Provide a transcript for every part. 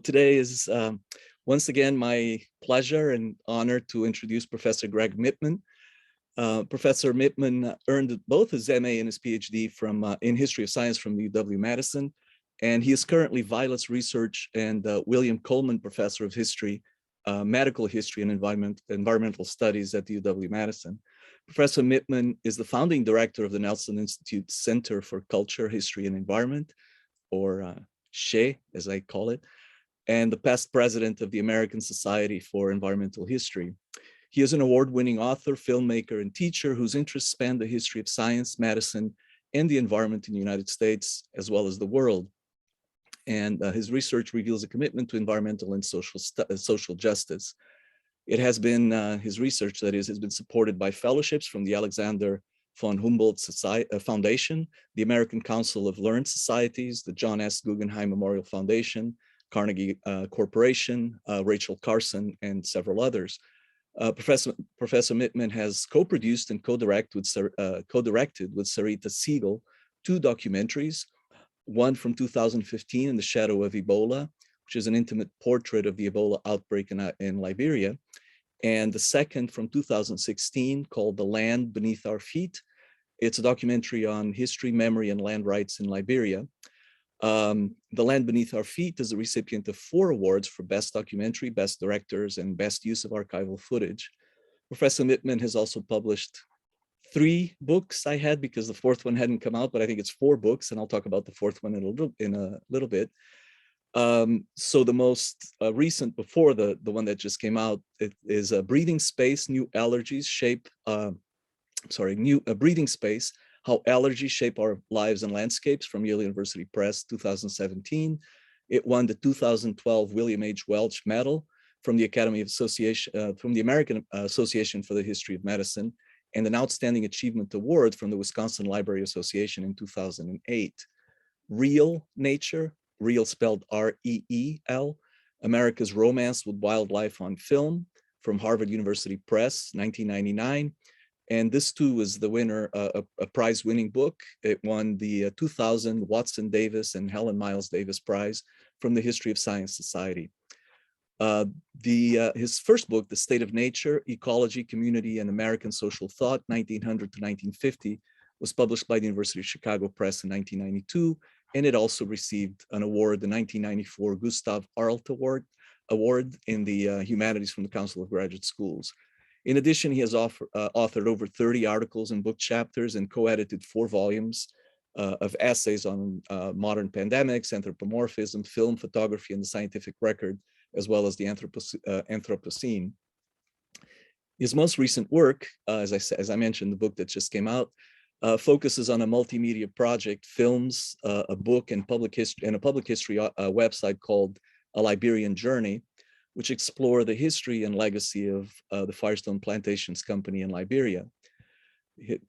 today is once again my pleasure and honor to introduce Professor Gregg Mittman. Professor Mittman earned both his MA and his PhD from in History of Science from the UW-Madison, and he is currently Violet's Research and William Coleman Professor of History, Medical History and Environmental Studies at the UW-Madison. Professor Mittman is the founding director of the Nelson Institute Center for Culture, History, and Environment, or SHE, as I call it, and the past president of the American Society for Environmental History. He is an award-winning author, filmmaker, and teacher whose interests span the history of science, medicine, and the environment in the United States, as well as the world. And his research reveals a commitment to environmental and social justice. It has been, his research, that is, has been supported by fellowships from the Alexander von Humboldt Foundation, the American Council of Learned Societies, the John S. Guggenheim Memorial Foundation, Carnegie Corporation, Rachel Carson, and several others. Professor Mittman has co-produced and co-directed with Sarita Siegel 2 documentaries, one from 2015, In the Shadow of Ebola, which is an intimate portrait of the Ebola outbreak in Liberia, and the second from 2016 called The Land Beneath Our Feet. It's a documentary on history, memory, and land rights in Liberia. The Land Beneath Our Feet is the recipient of 4 awards for Best Documentary, Best Directors, and Best Use of Archival Footage. Professor Mittman has also published 3 books I had, because the 4th one hadn't come out, but I think it's 4 books, and I'll talk about the 4th one in a little bit. So the most recent, before the one that just came out, it is Breathing Space, New Allergies Shape, Breathing Space, How Allergies Shape Our Lives and Landscapes, from Yale University Press, 2017. It won the 2012 William H. Welch Medal from the American Association for the History of Medicine, and an Outstanding Achievement Award from the Wisconsin Library Association in 2008. Real Nature, real spelled R-E-E-L, America's Romance with Wildlife on Film, from Harvard University Press, 1999. And this too was the winner, a prize-winning book. It won the 2000 Watson Davis and Helen Miles Davis Prize from the History of Science Society. His first book, The State of Nature, Ecology, Community, and American Social Thought, 1900 to 1950, was published by the University of Chicago Press in 1992, and it also received an award, the 1994 Gustav Arlt Award in the Humanities from the Council of Graduate Schools. In addition, he has authored over 30 articles and book chapters and co-edited 4 volumes of essays on modern pandemics, anthropomorphism, film, photography, and the scientific record, as well as the Anthropocene. His most recent work, as I mentioned, the book that just came out, focuses on a multimedia project, films, a book, and a public history website called A Liberian Journey, which explore the history and legacy of the Firestone Plantations Company in Liberia.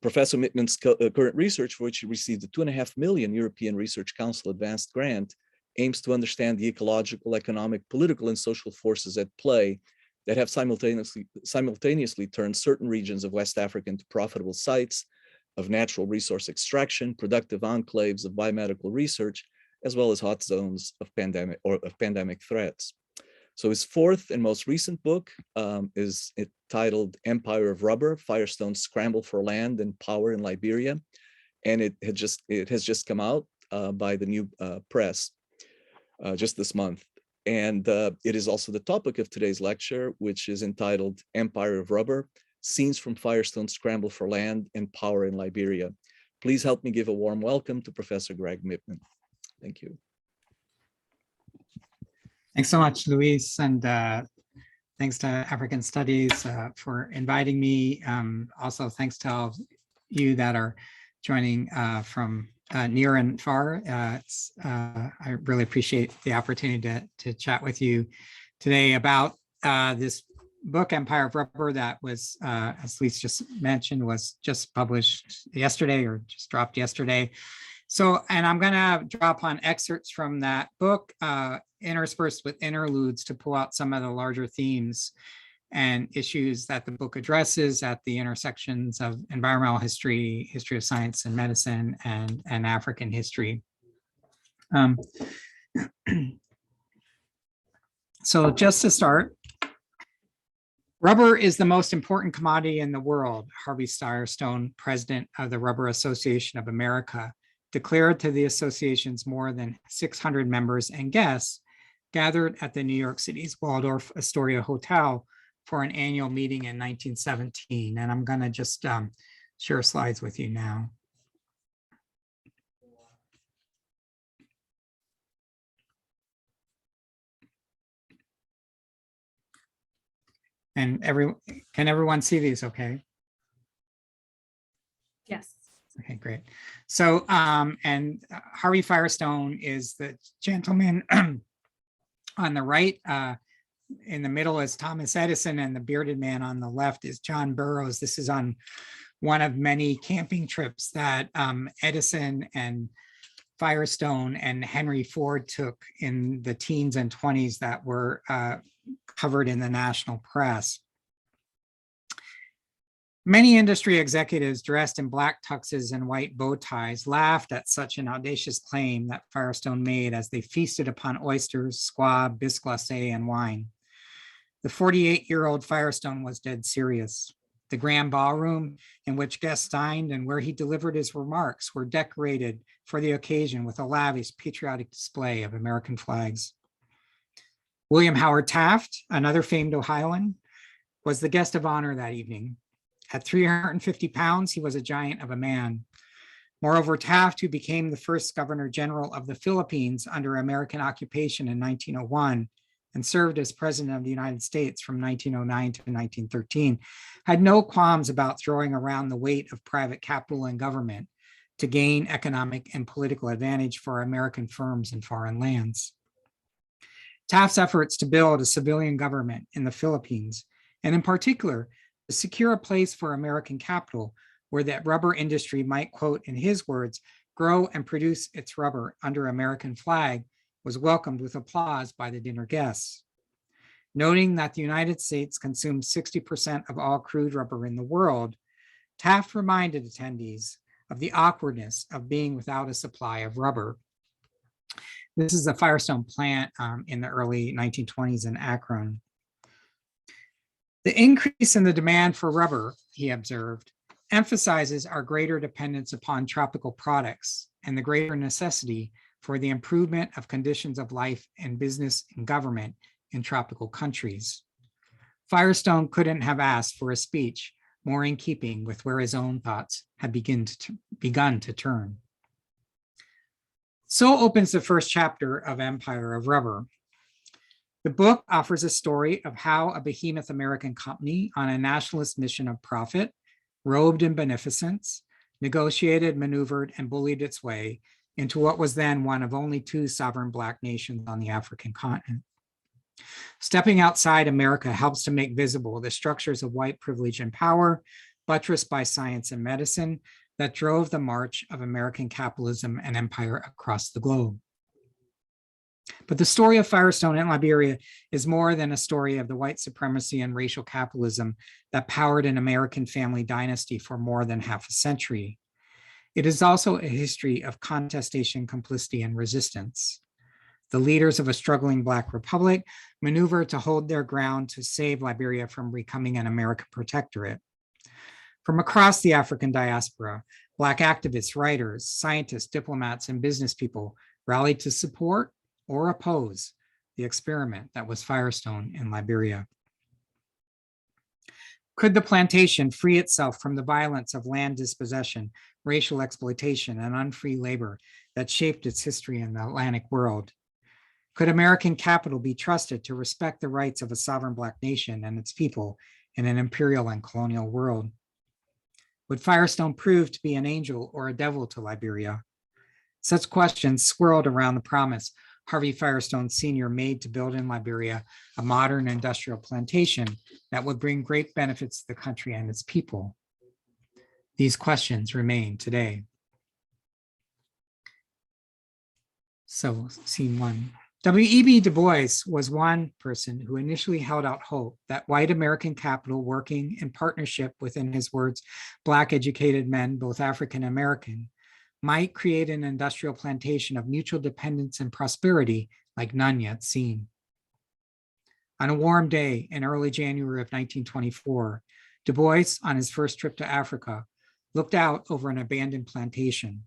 Professor Mittman's current research, for which he received a $2.5 million European Research Council advanced grant, aims to understand the ecological, economic, political, and social forces at play that have simultaneously turned certain regions of West Africa into profitable sites of natural resource extraction, productive enclaves of biomedical research, as well as hot zones of pandemic threats. So his 4th and most recent book is titled Empire of Rubber, Firestone's Scramble for Land and Power in Liberia. And it has just come out by the New Press just this month. And it is also the topic of today's lecture, which is entitled Empire of Rubber, Scenes from Firestone's Scramble for Land and Power in Liberia. Please help me give a warm welcome to Professor Gregg Mittman. Thank you. Thanks so much, Luis, and thanks to African Studies for inviting me. Also, thanks to all of you that are joining from near and far. I really appreciate the opportunity to chat with you today about this book, Empire of Rubber, that was, as Luis just mentioned, was just published yesterday or just dropped yesterday. So, and I'm going to draw upon excerpts from that book, interspersed with interludes to pull out some of the larger themes and issues that the book addresses at the intersections of environmental history, history of science and medicine, and African history. So just to start, rubber is the most important commodity in the world, Harvey Firestone, president of the Rubber Association of America, declared to the association's more than 600 members and guests gathered at the New York City's Waldorf Astoria Hotel for an annual meeting in 1917. And I'm going to just share slides with you now. And can everyone see these okay? Yes. Okay, great. So, and Harvey Firestone is the gentleman on the right. In the middle is Thomas Edison, and the bearded man on the left is John Burroughs. This is on one of many camping trips that Edison and Firestone and Henry Ford took in the teens and 20s that were covered in the national press. Many industry executives dressed in black tuxes and white bow ties laughed at such an audacious claim that Firestone made as they feasted upon oysters, squab, bisque glacé, and wine. The 48-year-old Firestone was dead serious. The grand ballroom in which guests dined and where he delivered his remarks were decorated for the occasion with a lavish patriotic display of American flags. William Howard Taft, another famed Ohioan, was the guest of honor that evening. At 350 pounds, he was a giant of a man. Moreover, Taft, who became the first governor general of the Philippines under American occupation in 1901 and served as president of the United States from 1909 to 1913, had no qualms about throwing around the weight of private capital and government to gain economic and political advantage for American firms in foreign lands. Taft's efforts to build a civilian government in the Philippines, and in particular, to secure a place for American capital where that rubber industry might, quote, in his words, grow and produce its rubber under American flag, was welcomed with applause by the dinner guests. Noting that the United States consumes 60% of all crude rubber in the world, Taft reminded attendees of the awkwardness of being without a supply of rubber. This is a Firestone plant in the early 1920s in Akron. The increase in the demand for rubber, he observed, emphasizes our greater dependence upon tropical products and the greater necessity for the improvement of conditions of life and business and government in tropical countries. Firestone couldn't have asked for a speech more in keeping with where his own thoughts had begun to turn. So opens the first chapter of Empire of Rubber. The book offers a story of how a behemoth American company on a nationalist mission of profit, robed in beneficence, negotiated, maneuvered, and bullied its way into what was then one of only two sovereign Black nations on the African continent. Stepping outside America helps to make visible the structures of white privilege and power, buttressed by science and medicine, that drove the march of American capitalism and empire across the globe. But the story of Firestone in Liberia is more than a story of the white supremacy and racial capitalism that powered an American family dynasty for more than half a century. It is also a history of contestation, complicity, and resistance. The leaders of a struggling Black republic maneuvered to hold their ground to save Liberia from becoming an American protectorate. From across the African diaspora, Black activists, writers, scientists, diplomats, and business people rallied to support or oppose the experiment that was Firestone in Liberia. Could the plantation free itself from the violence of land dispossession, racial exploitation, and unfree labor that shaped its history in the Atlantic world? Could American capital be trusted to respect the rights of a sovereign Black nation and its people in an imperial and colonial world? Would Firestone prove to be an angel or a devil to Liberia? Such questions swirled around the promise Harvey Firestone Sr. made to build in Liberia a modern industrial plantation that would bring great benefits to the country and its people. These questions remain today. So, scene one. W.E.B. Du Bois was one person who initially held out hope that white American capital working in partnership with, in his words, Black educated men, both African and American, might create an industrial plantation of mutual dependence and prosperity like none yet seen. On a warm day in early January of 1924, Du Bois, on his first trip to Africa, looked out over an abandoned plantation,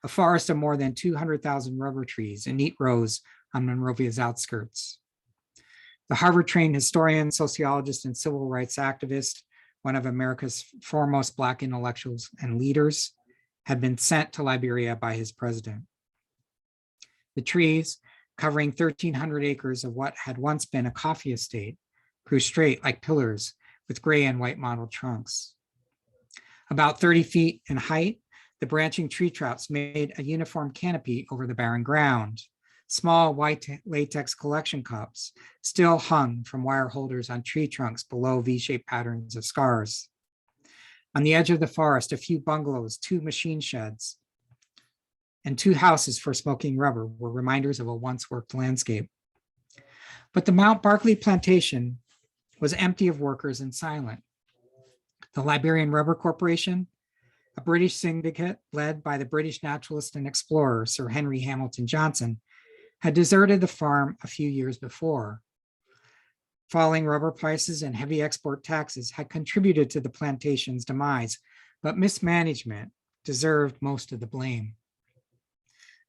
a forest of more than 200,000 rubber trees in neat rows on Monrovia's outskirts. The Harvard-trained historian, sociologist, and civil rights activist, one of America's foremost Black intellectuals and leaders, had been sent to Liberia by his president. The trees, covering 1,300 acres of what had once been a coffee estate, grew straight like pillars with gray and white mottled trunks. About 30 feet in height, the branching tree trunks made a uniform canopy over the barren ground. Small white latex collection cups still hung from wire holders on tree trunks below V-shaped patterns of scars. On the edge of the forest, a few bungalows, 2 machine sheds, and 2 houses for smoking rubber were reminders of a once worked landscape. But the Mount Barkley plantation was empty of workers and silent. The Liberian Rubber Corporation, a British syndicate led by the British naturalist and explorer Sir Henry Hamilton Johnson, had deserted the farm a few years before. Falling rubber prices and heavy export taxes had contributed to the plantation's demise, but mismanagement deserved most of the blame.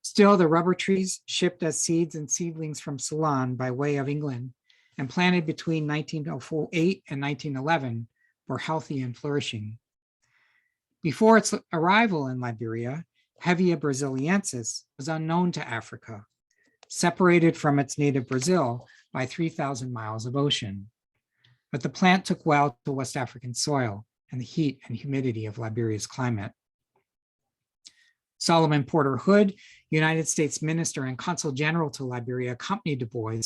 Still, the rubber trees, shipped as seeds and seedlings from Ceylon by way of England and planted between 1908 and 1911, were healthy and flourishing. Before its arrival in Liberia, Hevea brasiliensis was unknown to Africa, separated from its native Brazil by 3,000 miles of ocean. But the plant took well to West African soil and the heat and humidity of Liberia's climate. Solomon Porter Hood, United States Minister and Consul General to Liberia, accompanied Du Bois.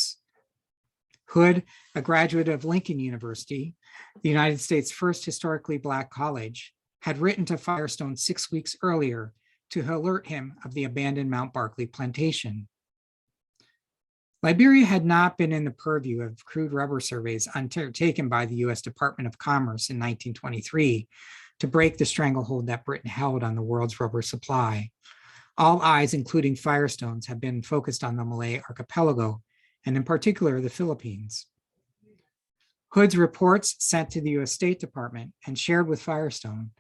Hood, a graduate of Lincoln University, the United States' first historically Black college, had written to Firestone 6 weeks earlier to alert him of the abandoned Mount Barkley plantation. Liberia had not been in the purview of crude rubber surveys undertaken by the US Department of Commerce in 1923 to break the stranglehold that Britain held on the world's rubber supply. All eyes, including Firestone's, have been focused on the Malay archipelago, and in particular, the Philippines. Hood's reports sent to the US State Department and shared with Firestone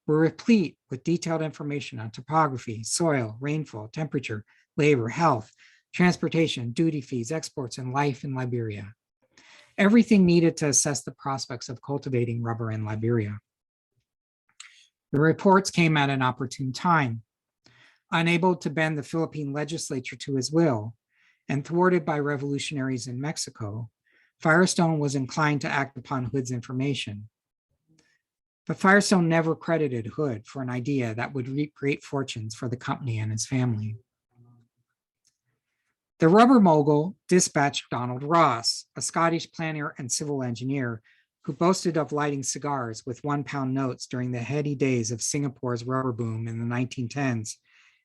were replete with detailed information on topography, soil, rainfall, temperature, labor, health, transportation, duty fees, exports, and life in Liberia. Everything needed to assess the prospects of cultivating rubber in Liberia. The reports came at an opportune time. Unable to bend the Philippine legislature to his will, and thwarted by revolutionaries in Mexico, Firestone was inclined to act upon Hood's information. But Firestone never credited Hood for an idea that would reap great fortunes for the company and his family. The rubber mogul dispatched Donald Ross, a Scottish planner and civil engineer who boasted of lighting cigars with 1-pound notes during the heady days of Singapore's rubber boom in the 1910s,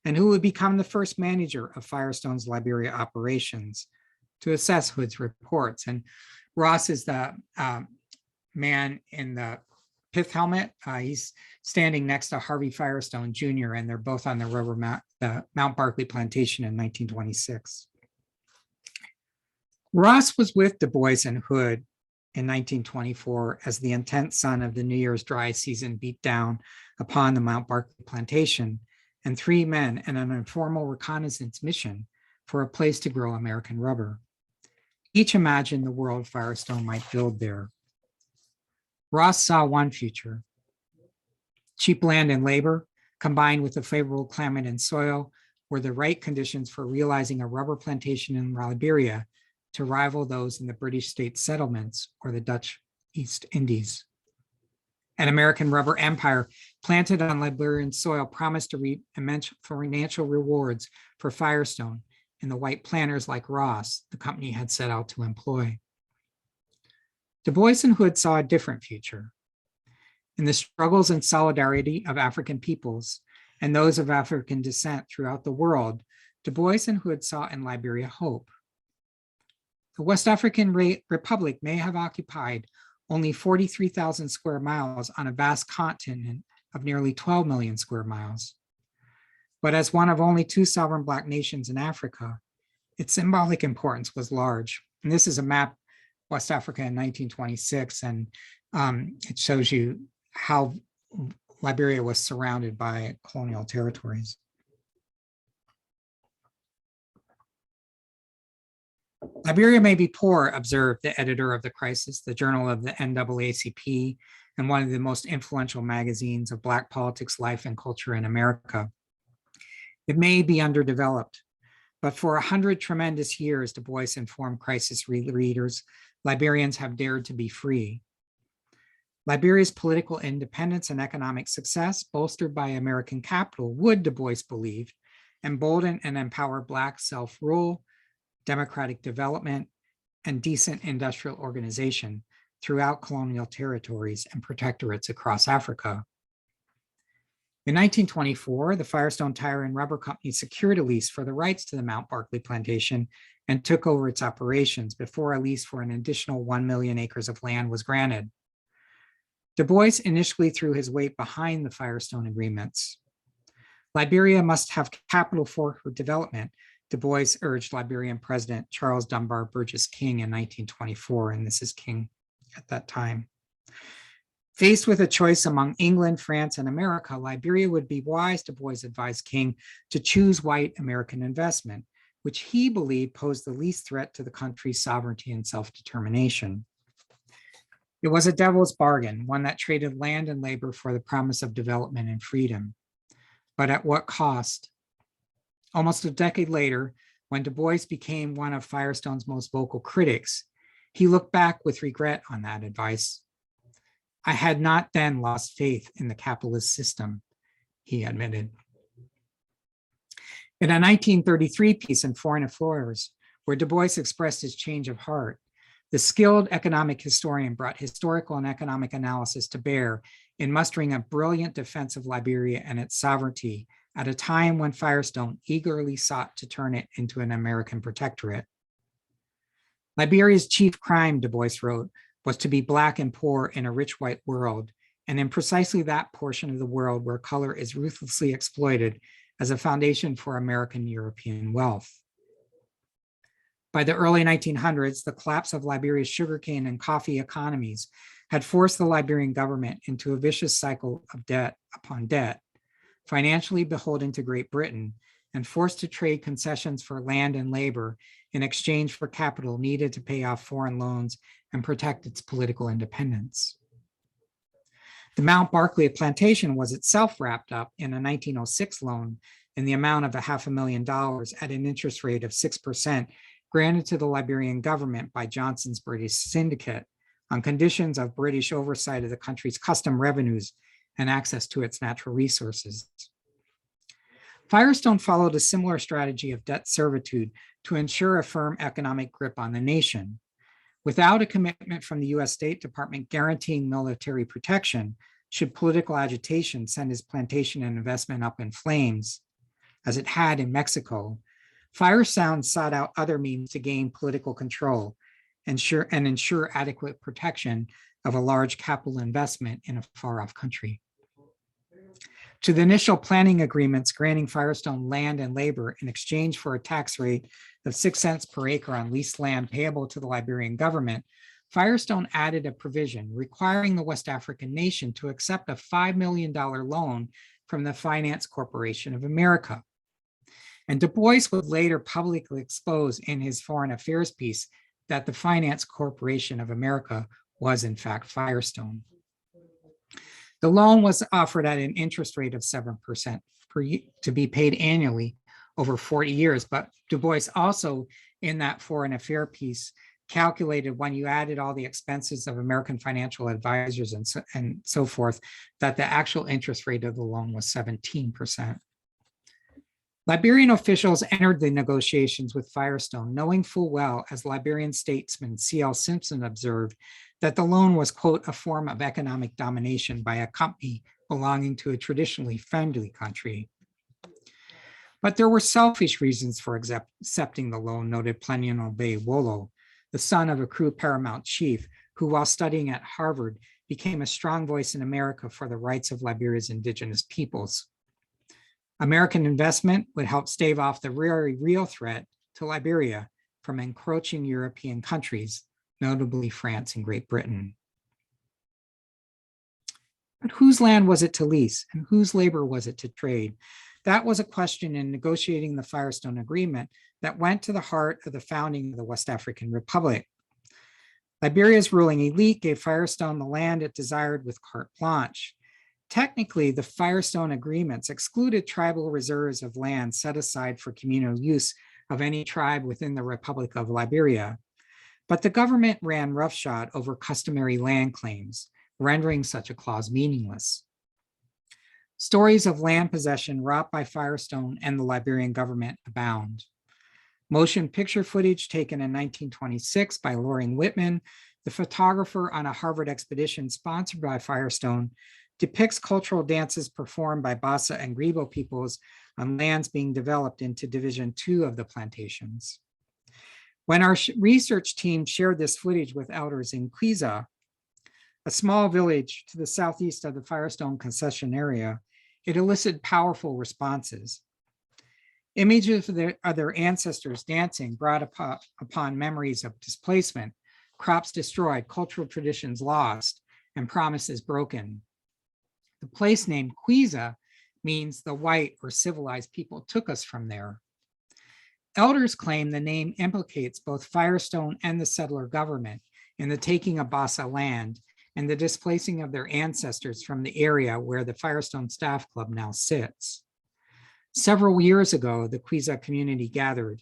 and who would become the first manager of Firestone's Liberia operations, to assess Hood's reports. And Ross is the man in the pith helmet. He's standing next to Harvey Firestone Jr., and they're both on the Mount Barkley plantation in 1926. Ross was with Du Bois and Hood in 1924 as the intense sun of the New Year's dry season beat down upon the Mount Barkley plantation, and 3 men in an informal reconnaissance mission for a place to grow American rubber. Each imagined the world Firestone might build there. Ross saw one future: cheap land and labor, combined with a favorable climate and soil, were the right conditions for realizing a rubber plantation in Liberia to rival those in the British state settlements or the Dutch East Indies. An American rubber empire planted on Liberian soil promised to reap immense financial rewards for Firestone and the white planters like Ross the company had set out to employ. Du Bois and Hood saw a different future. In the struggles and solidarity of African peoples and those of African descent throughout the world, Du Bois and Hood saw in Liberia hope. The West African Republic may have occupied only 43,000 square miles on a vast continent of nearly 12 million square miles. But as one of only 2 sovereign Black nations in Africa, its symbolic importance was large. And this is a map West Africa in 1926, and it shows you how Liberia was surrounded by colonial territories. Liberia may be poor, observed the editor of The Crisis, the journal of the NAACP, and one of the most influential magazines of Black politics, life, and culture in America. It may be underdeveloped, but for 100 tremendous years, Du Bois informed crisis readers, Liberians have dared to be free. Liberia's political independence and economic success, bolstered by American capital, would, Du Bois believed, embolden and empower Black self-rule, democratic development, and decent industrial organization throughout colonial territories and protectorates across Africa. In 1924, the Firestone Tire and Rubber Company secured a lease for the rights to the Mount Barkley plantation and took over its operations before a lease for an additional 1 million acres of land was granted. Du Bois initially threw his weight behind the Firestone agreements. Liberia must have capital for development, Du Bois urged Liberian President Charles Dunbar Burgess King in 1924, and this is King at that time. Faced with a choice among England, France, and America, Liberia would be wise, Du Bois advised King, to choose white American investment, which he believed posed the least threat to the country's sovereignty and self-determination. It was a devil's bargain, one that traded land and labor for the promise of development and freedom. But at what cost? Almost a decade later, when Du Bois became one of Firestone's most vocal critics, he looked back with regret on that advice. I had not then lost faith in the capitalist system, he admitted. In a 1933 piece in Foreign Affairs, where Du Bois expressed his change of heart, the skilled economic historian brought historical and economic analysis to bear in mustering a brilliant defense of Liberia and its sovereignty at a time when Firestone eagerly sought to turn it into an American protectorate. Liberia's chief crime, Du Bois wrote, was to be Black and poor in a rich white world, and in precisely that portion of the world where color is ruthlessly exploited as a foundation for American European wealth. By the early 1900s, the collapse of Liberia's sugarcane and coffee economies had forced the Liberian government into a vicious cycle of debt upon debt, financially beholden to Great Britain, and forced to trade concessions for land and labor in exchange for capital needed to pay off foreign loans and protect its political independence. The Mount Barkley plantation was itself wrapped up in a 1906 loan in the amount of $500,000 at an interest rate of 6% granted to the Liberian government by Johnson's British syndicate on conditions of British oversight of the country's custom revenues and access to its natural resources. Firestone followed a similar strategy of debt servitude to ensure a firm economic grip on the nation. Without a commitment from the US State Department guaranteeing military protection, should political agitation send his plantation and investment up in flames, as it had in Mexico, Firestone sought out other means to gain political control and ensure adequate protection of a large capital investment in a far-off country. To the initial planning agreements granting Firestone land and labor in exchange for a tax rate of 6 cents per acre on leased land payable to the Liberian government, Firestone added a provision requiring the West African nation to accept a $5 million loan from the Finance Corporation of America. And Du Bois would later publicly expose in his Foreign Affairs piece that the Finance Corporation of America was in fact Firestone. The loan was offered at an interest rate of 7% to be paid annually over 40 years, but Du Bois also in that Foreign Affairs piece calculated when you added all the expenses of American financial advisors and so forth, that the actual interest rate of the loan was 17%. Liberian officials entered the negotiations with Firestone, knowing full well, as Liberian statesman C.L. Simpson observed, that the loan was, quote, a form of economic domination by a company belonging to a traditionally friendly country. But there were selfish reasons for accepting the loan, noted Plenino Bay Wolo, the son of a Crew Paramount chief, who while studying at Harvard became a strong voice in America for the rights of Liberia's indigenous peoples. American investment would help stave off the very real threat to Liberia from encroaching European countries, notably France and Great Britain. But whose land was it to lease and whose labor was it to trade? That was a question in negotiating the Firestone Agreement that went to the heart of the founding of the West African Republic. Liberia's ruling elite gave Firestone the land it desired with carte blanche. Technically, the Firestone Agreements excluded tribal reserves of land set aside for communal use of any tribe within the Republic of Liberia. But the government ran roughshod over customary land claims, rendering such a clause meaningless. Stories of land possession wrought by Firestone and the Liberian government abound. Motion picture footage taken in 1926 by Loring Whitman, the photographer on a Harvard expedition sponsored by Firestone, depicts cultural dances performed by Bassa and Gribo peoples on lands being developed into Division II of the plantations. When our research team shared this footage with elders in Quiza, a small village to the southeast of the Firestone concession area, it elicited powerful responses. Images of their ancestors dancing brought upon memories of displacement, crops destroyed, cultural traditions lost, and promises broken. The place name Quiza means the white or civilized people took us from there. Elders claim the name implicates both Firestone and the settler government in the taking of Bassa land and the displacing of their ancestors from the area where the Firestone Staff Club now sits. Several years ago, the Quiza community gathered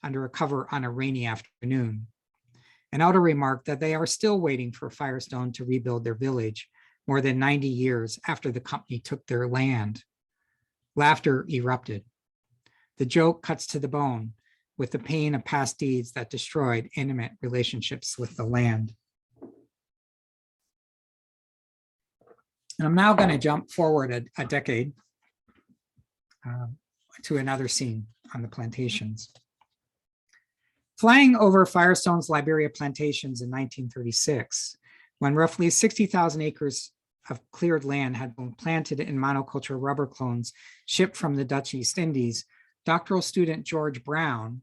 under a cover on a rainy afternoon. An elder remarked that they are still waiting for Firestone to rebuild their village more than 90 years after the company took their land. Laughter erupted. The joke cuts to the bone with the pain of past deeds that destroyed intimate relationships with the land. And I'm now going to jump forward a decade to another scene on the plantations. Flying over Firestone's Liberia plantations in 1936, when roughly 60,000 acres of cleared land had been planted in monoculture rubber clones shipped from the Dutch East Indies, doctoral student George Brown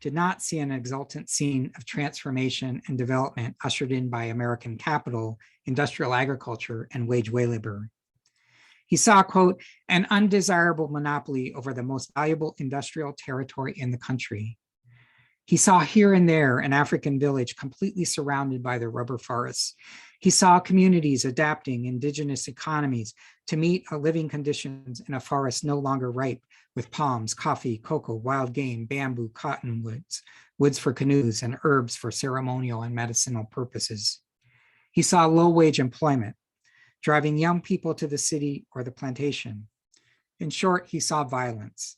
did not see an exultant scene of transformation and development ushered in by American capital, industrial agriculture, and wage labor. He saw, quote, an undesirable monopoly over the most valuable industrial territory in the country. He saw here and there an African village completely surrounded by the rubber forests. He saw communities adapting indigenous economies to meet living conditions in a forest no longer ripe with palms, coffee, cocoa, wild game, bamboo, cottonwoods, woods for canoes, and herbs for ceremonial and medicinal purposes. He saw low-wage employment, driving young people to the city or the plantation. In short, he saw violence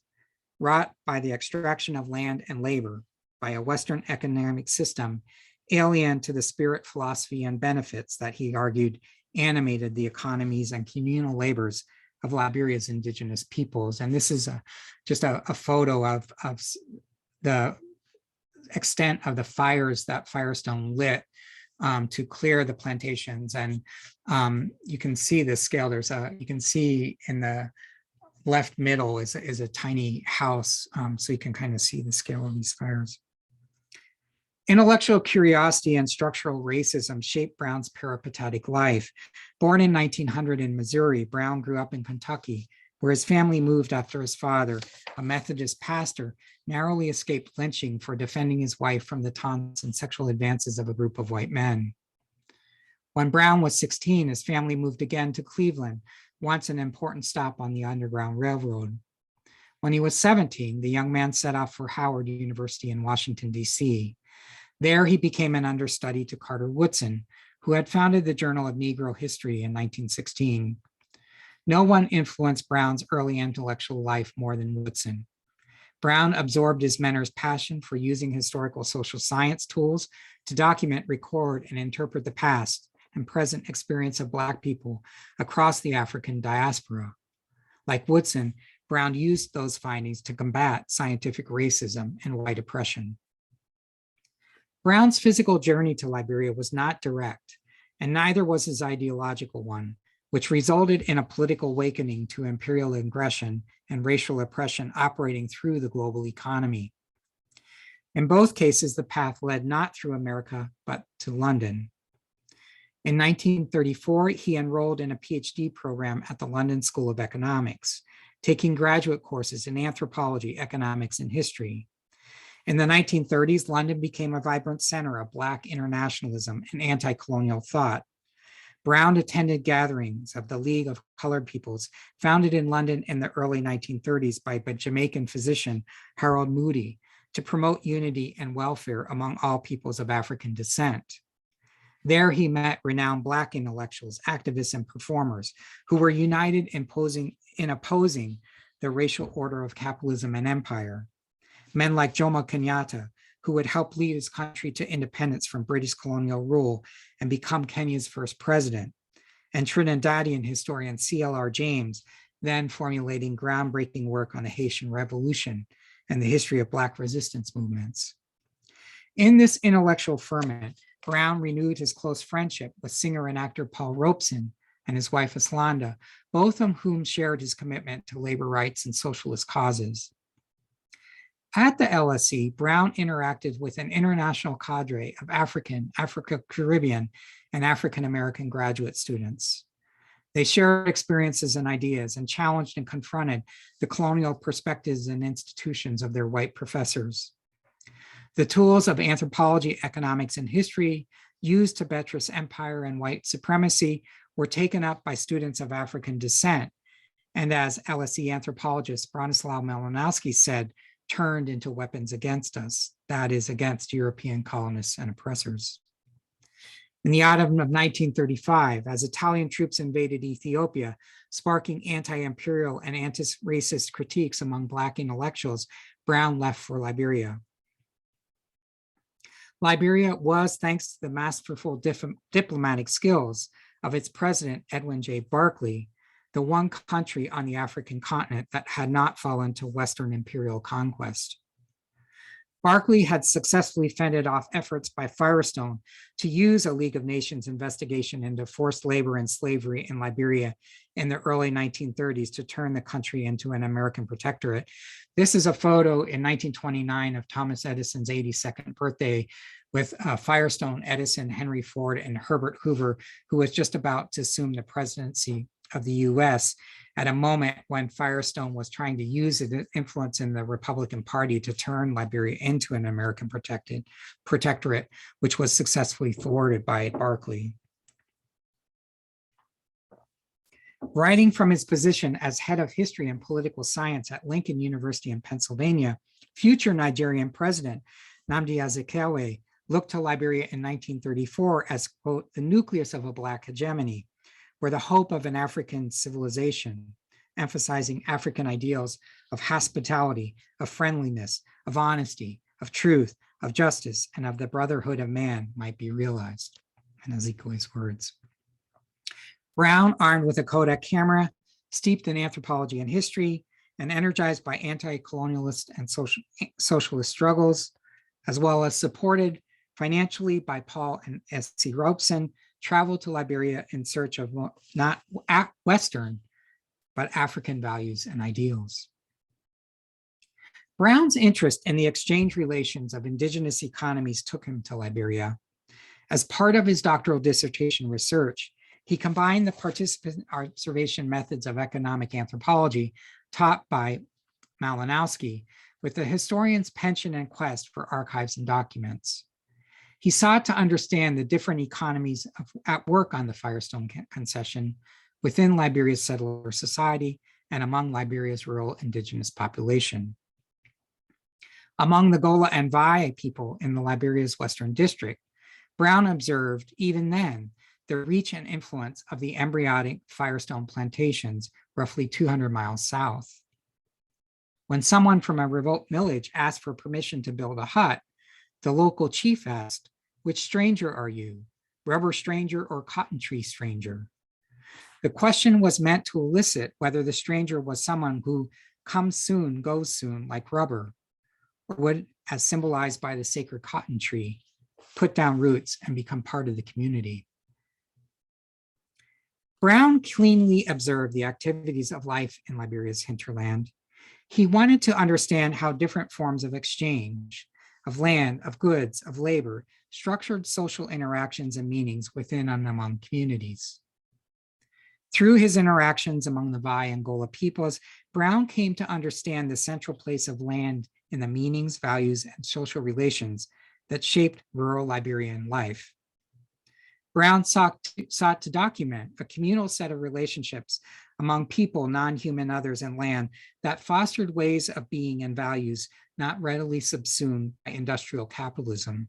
wrought by the extraction of land and labor by a Western economic system alien to the spirit, philosophy, and benefits that he argued animated the economies and communal labors of Liberia's indigenous peoples. And this is just a photo of the extent of the fires that Firestone lit to clear the plantations. And you can see the scale. You can see in the left middle is a tiny house. So you can kind of see the scale of these fires. Intellectual curiosity and structural racism shaped Brown's peripatetic life. Born in 1900 in Missouri, Brown grew up in Kentucky, where his family moved after his father, a Methodist pastor, narrowly escaped lynching for defending his wife from the taunts and sexual advances of a group of white men. When Brown was 16, his family moved again to Cleveland, once an important stop on the Underground Railroad. When he was 17, the young man set off for Howard University in Washington, D.C. There, he became an understudy to Carter Woodson, who had founded the Journal of Negro History in 1916. No one influenced Brown's early intellectual life more than Woodson. Brown absorbed his mentor's passion for using historical social science tools to document, record, and interpret the past and present experience of Black people across the African diaspora. Like Woodson, Brown used those findings to combat scientific racism and white oppression. Brown's physical journey to Liberia was not direct, and neither was his ideological one, which resulted in a political awakening to imperial aggression and racial oppression operating through the global economy. In both cases, the path led not through America, but to London. In 1934, he enrolled in a PhD program at the London School of Economics, taking graduate courses in anthropology, economics, and history. In the 1930s, London became a vibrant center of Black internationalism and anti-colonial thought. Brown attended gatherings of the League of Colored Peoples, founded in London in the early 1930s by Jamaican physician Harold Moody, to promote unity and welfare among all peoples of African descent. There he met renowned Black intellectuals, activists, and performers who were united in opposing the racial order of capitalism and empire. Men like Jomo Kenyatta, who would help lead his country to independence from British colonial rule and become Kenya's first president, and Trinidadian historian C.L.R. James, then formulating groundbreaking work on the Haitian Revolution and the history of Black resistance movements. In this intellectual ferment, Brown renewed his close friendship with singer and actor Paul Robeson and his wife Islanda, both of whom shared his commitment to labor rights and socialist causes. At the LSE, Brown interacted with an international cadre of Afro-Caribbean, and African-American graduate students. They shared experiences and ideas and challenged and confronted the colonial perspectives and institutions of their white professors. The tools of anthropology, economics, and history used to buttress empire and white supremacy were taken up by students of African descent, and as LSE anthropologist Bronislaw Malinowski said, turned into weapons against us, that is, against European colonists and oppressors. In the autumn of 1935, as Italian troops invaded Ethiopia, sparking anti-imperial and anti-racist critiques among Black intellectuals, Brown left for Liberia. Liberia was, thanks to the masterful diplomatic skills of its president, Edwin J. Barclay, the one country on the African continent that had not fallen to Western imperial conquest. Barclay had successfully fended off efforts by Firestone to use a League of Nations investigation into forced labor and slavery in Liberia in the early 1930s to turn the country into an American protectorate. This is a photo in 1929 of Thomas Edison's 82nd birthday with Firestone, Edison, Henry Ford, and Herbert Hoover, who was just about to assume the presidency of the US at a moment when Firestone was trying to use his influence in the Republican Party to turn Liberia into an American protectorate, which was successfully thwarted by Barclay. Writing from his position as head of history and political science at Lincoln University in Pennsylvania, future Nigerian president Nnamdi Azikiwe looked to Liberia in 1934 as, quote, the nucleus of a Black hegemony, where the hope of an African civilization, emphasizing African ideals of hospitality, of friendliness, of honesty, of truth, of justice, and of the brotherhood of man might be realized, in Azikiwe's words. Brown, armed with a Kodak camera, steeped in anthropology and history, and energized by anti-colonialist and socialist struggles, as well as supported financially by Paul and S.C. Robeson, traveled to Liberia in search of not Western, but African values and ideals. Brown's interest in the exchange relations of indigenous economies took him to Liberia. As part of his doctoral dissertation research, he combined the participant observation methods of economic anthropology taught by Malinowski with the historian's penchant and quest for archives and documents. He sought to understand the different economies at work on the Firestone concession within Liberia's settler society and among Liberia's rural indigenous population. Among the Gola and Vai people in the Liberia's Western District, Brown observed even then the reach and influence of the embryonic Firestone plantations roughly 200 miles south. When someone from a remote village asked for permission to build a hut, the local chief asked, which stranger are you, rubber stranger or cotton tree stranger? The question was meant to elicit whether the stranger was someone who comes soon, goes soon, like rubber, or would, as symbolized by the sacred cotton tree, put down roots and become part of the community. Brown keenly observed the activities of life in Liberia's hinterland. He wanted to understand how different forms of exchange, of land, of goods, of labor, structured social interactions and meanings within and among communities. Through his interactions among the Vai and Gola peoples, Brown came to understand the central place of land in the meanings, values, and social relations that shaped rural Liberian life. Brown sought to document a communal set of relationships among people, non-human others, and land that fostered ways of being and values not readily subsumed by industrial capitalism.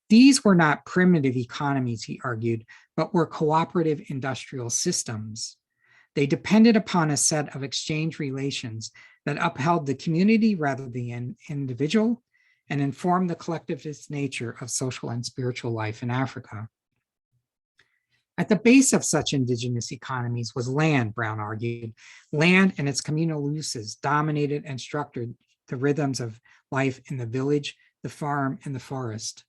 These were not primitive economies, he argued, but were cooperative industrial systems. They depended upon a set of exchange relations that upheld the community rather than the individual and informed the collectivist nature of social and spiritual life in Africa. At the base of such indigenous economies was land, Brown argued. Land and its communal uses dominated and structured the rhythms of life in the village, the farm, and the forest.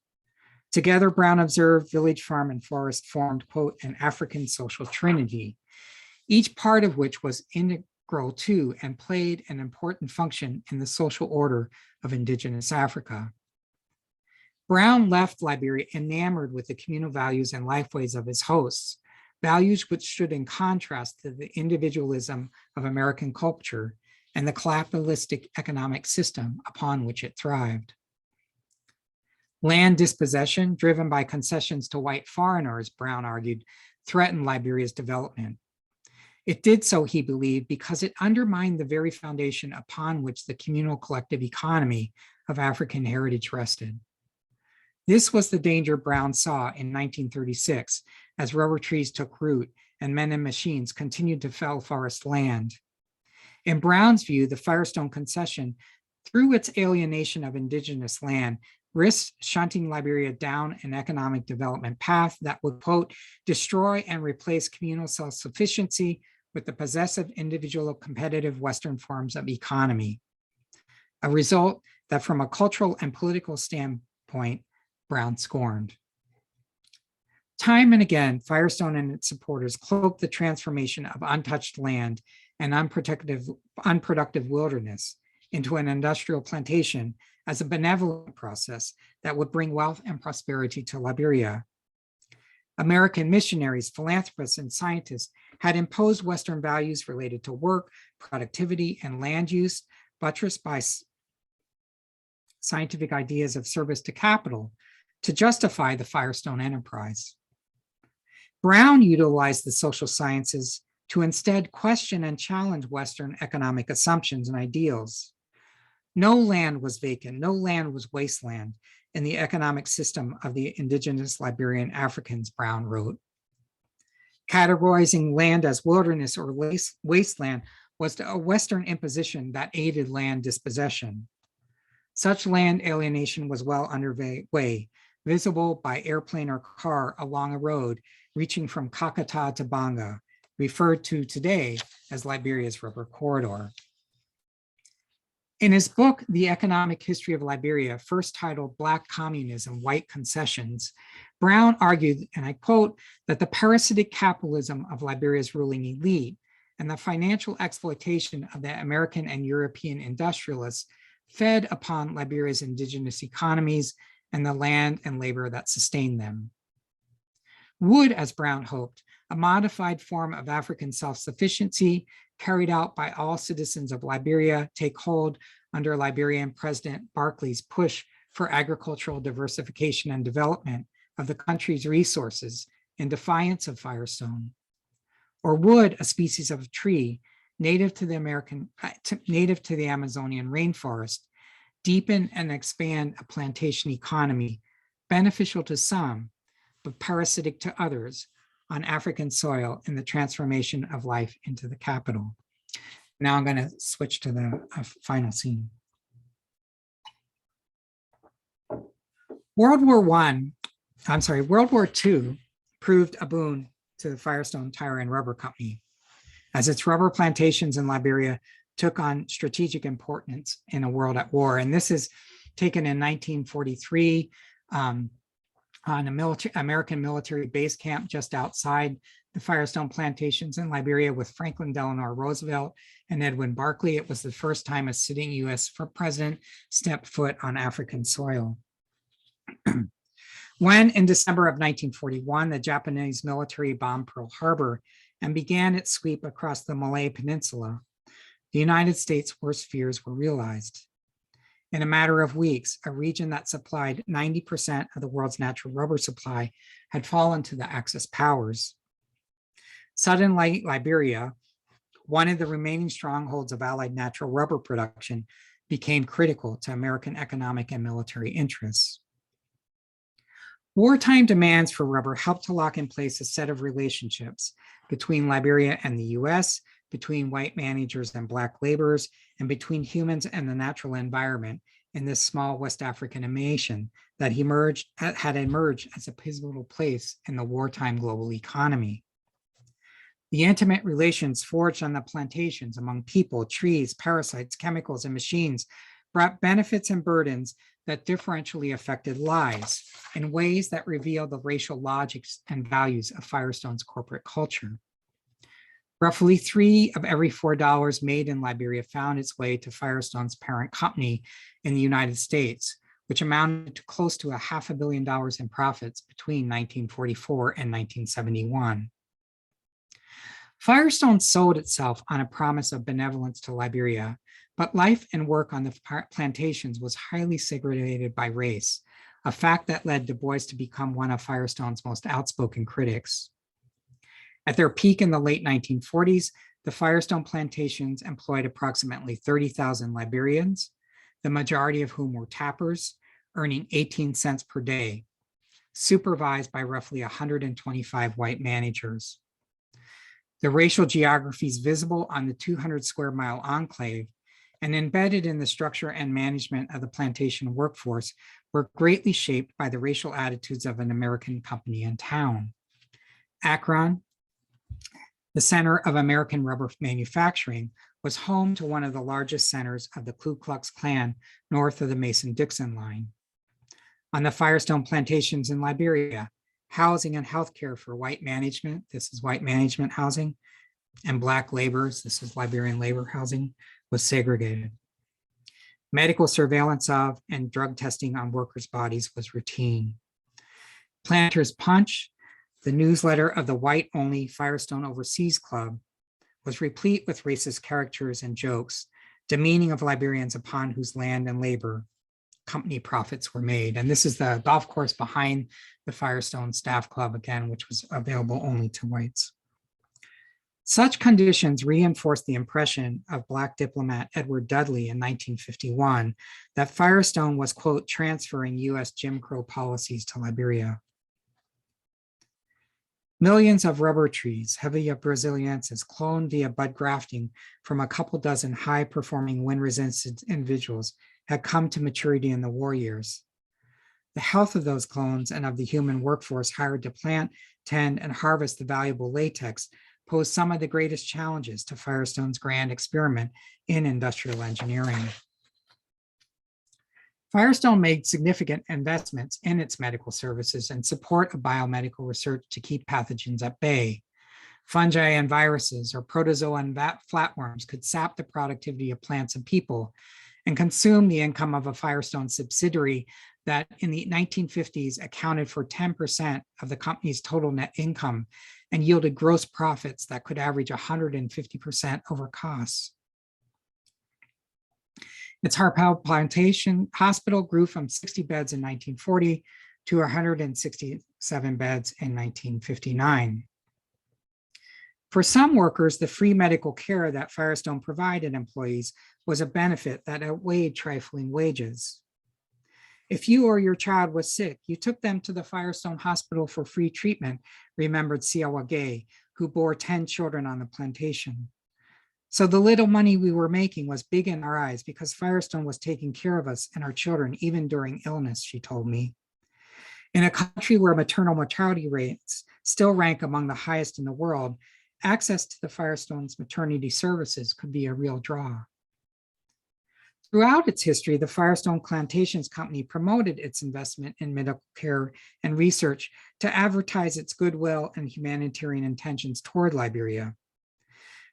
Together, Brown observed, village, farm, and forest formed, quote, an African social trinity, each part of which was integral to and played an important function in the social order of indigenous Africa. Brown left Liberia enamored with the communal values and lifeways of his hosts, values which stood in contrast to the individualism of American culture and the capitalistic economic system upon which it thrived. Land dispossession, driven by concessions to white foreigners, Brown argued, threatened Liberia's development. It did so, he believed, because it undermined the very foundation upon which the communal collective economy of African heritage rested. This was the danger Brown saw in 1936 as rubber trees took root and men and machines continued to fell forest land. In Brown's view, the Firestone concession, through its alienation of indigenous land, risked shunting Liberia down an economic development path that would, quote, destroy and replace communal self-sufficiency with the possessive individual competitive Western forms of economy. A result that from a cultural and political standpoint, Brown scorned. Time and again, Firestone and its supporters cloaked the transformation of untouched land and unproductive wilderness into an industrial plantation as a benevolent process that would bring wealth and prosperity to Liberia. American missionaries, philanthropists, and scientists had imposed Western values related to work, productivity, and land use, buttressed by scientific ideas of service to capital, to justify the Firestone enterprise. Brown utilized the social sciences to instead question and challenge Western economic assumptions and ideals. No land was vacant, no land was wasteland in the economic system of the indigenous Liberian Africans, Brown wrote. Categorizing land as wilderness or wasteland was a Western imposition that aided land dispossession. Such land alienation was well underway, visible by airplane or car along a road reaching from Kakata to Banga, referred to today as Liberia's Rubber Corridor. In his book, The Economic History of Liberia, first titled Black Communism, White Concessions, Brown argued, and I quote, that the parasitic capitalism of Liberia's ruling elite and the financial exploitation of the American and European industrialists fed upon Liberia's indigenous economies and the land and labor that sustained them. Would, as Brown hoped, a modified form of African self-sufficiency carried out by all citizens of Liberia take hold under Liberian President Barclay's push for agricultural diversification and development of the country's resources in defiance of Firestone? Or would a species of tree native to the Amazonian rainforest deepen and expand a plantation economy beneficial to some, but parasitic to others on African soil in the transformation of life into the capital? Now I'm going to switch to the final scene. World War II proved a boon to the Firestone Tire and Rubber Company, as its rubber plantations in Liberia took on strategic importance in a world at war. And this is taken in 1943. on a American military base camp just outside the Firestone plantations in Liberia with Franklin Delano Roosevelt and Edwin Barclay. It was the first time a sitting US president stepped foot on African soil. When in December of 1941, the Japanese military bombed Pearl Harbor and began its sweep across the Malay Peninsula, the United States' worst fears were realized. In a matter of weeks, a region that supplied 90% of the world's natural rubber supply had fallen to the Axis powers. Suddenly, Liberia, one of the remaining strongholds of Allied natural rubber production, became critical to American economic and military interests. Wartime demands for rubber helped to lock in place a set of relationships between Liberia and the US, between white managers and Black laborers, and between humans and the natural environment in this small West African nation that had emerged as a pivotal place in the wartime global economy. The intimate relations forged on the plantations among people, trees, parasites, chemicals, and machines brought benefits and burdens that differentially affected lives in ways that reveal the racial logics and values of Firestone's corporate culture. Roughly $3 of every $4 made in Liberia found its way to Firestone's parent company in the United States, which amounted to close to $500 million in profits between 1944 and 1971. Firestone sold itself on a promise of benevolence to Liberia, but life and work on the plantations was highly segregated by race, a fact that led Du Bois to become one of Firestone's most outspoken critics. At their peak in the late 1940s, the Firestone plantations employed approximately 30,000 Liberians, the majority of whom were tappers, earning 18 cents per day, supervised by roughly 125 white managers. The racial geographies visible on the 200 square mile enclave and embedded in the structure and management of the plantation workforce were greatly shaped by the racial attitudes of an American company in town. Akron, the center of American rubber manufacturing, was home to one of the largest centers of the Ku Klux Klan north of the Mason-Dixon line. On the Firestone plantations in Liberia, housing and healthcare for white management, this is white management housing, and Black laborers, this is Liberian labor housing, was segregated. Medical surveillance of and drug testing on workers' bodies was routine. Planters Punch, the newsletter of the white-only Firestone Overseas Club, was replete with racist characters and jokes, demeaning of Liberians upon whose land and labor company profits were made. And this is the golf course behind the Firestone Staff Club, again, which was available only to whites. Such conditions reinforced the impression of Black diplomat Edward Dudley in 1951 that Firestone was, quote, transferring US Jim Crow policies to Liberia. Millions of rubber trees, Hevea brasiliensis, cloned via bud grafting from a couple dozen high-performing wind-resistant individuals had come to maturity in the war years. The health of those clones and of the human workforce hired to plant, tend, and harvest the valuable latex posed some of the greatest challenges to Firestone's grand experiment in industrial engineering. Firestone made significant investments in its medical services and support of biomedical research to keep pathogens at bay. Fungi and viruses, or protozoa and flatworms, could sap the productivity of plants and people and consume the income of a Firestone subsidiary that in the 1950s accounted for 10% of the company's total net income and yielded gross profits that could average 150% over costs. Its Harpel Plantation Hospital grew from 60 beds in 1940 to 167 beds in 1959. For some workers, the free medical care that Firestone provided employees was a benefit that outweighed trifling wages. If you or your child was sick, you took them to the Firestone Hospital for free treatment, remembered Siawa Gay, who bore 10 children on the plantation. So the little money we were making was big in our eyes because Firestone was taking care of us and our children even during illness, she told me. In a country where maternal mortality rates still rank among the highest in the world, access to the Firestone's maternity services could be a real draw. Throughout its history, the Firestone Plantations Company promoted its investment in medical care and research to advertise its goodwill and humanitarian intentions toward Liberia.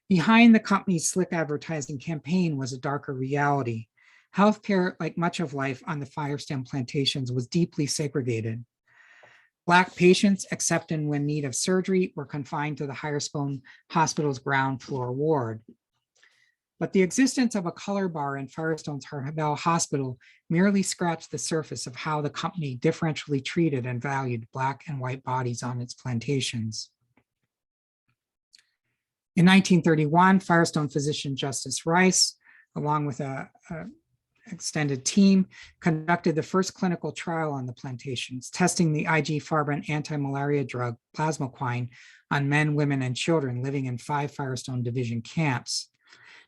Behind the company's slick advertising campaign was a darker reality. Healthcare, like much of life on the Firestone plantations, was deeply segregated. Black patients, except when in need of surgery, were confined to the Firestone Hospital's ground floor ward. But the existence of a color bar in Firestone's Harvell Hospital merely scratched the surface of how the company differentially treated and valued Black and white bodies on its plantations. In 1931, Firestone physician Justice Rice, along with an extended team, conducted the first clinical trial on the plantations, testing the IG Farben anti-malaria drug plasmoquine on men, women, and children living in 5 Firestone Division camps.